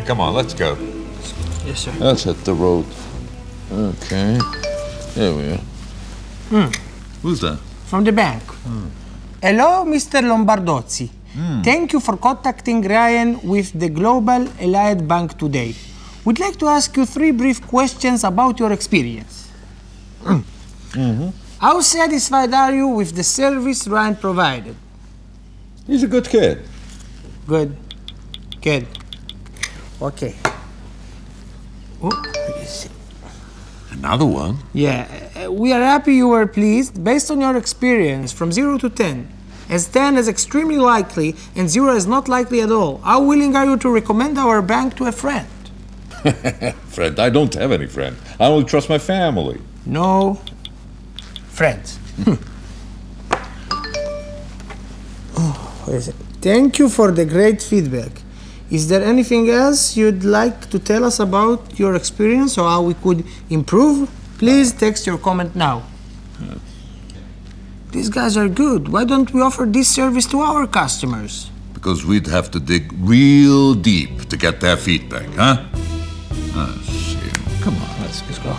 come on, let's go. Yes, sir. Let's hit the road. Okay. Here we are. Who's that? From the bank. Hello, Mr. Lombardozzi. Thank you for contacting Ryan with the Global Allied Bank today. We'd like to ask you 3 brief questions about your experience. How satisfied are you with the service Ryan provided? He's a good kid. Good. Good. Okay. Oh, is it? Another one? Yeah, we are happy you were pleased. Based on your experience, from 0 to 10, as 10 is extremely likely and 0 is not likely at all, how willing are you to recommend our bank to a friend? Friend, I don't have any friend. I only trust my family. No friends. What is it? Thank you for the great feedback. Is there anything else you'd like to tell us about your experience or how we could improve? Please text your comment now. These guys are good. Why don't we offer this service to our customers? Because we'd have to dig real deep to get their feedback, huh? Let's see. Come on, let's go.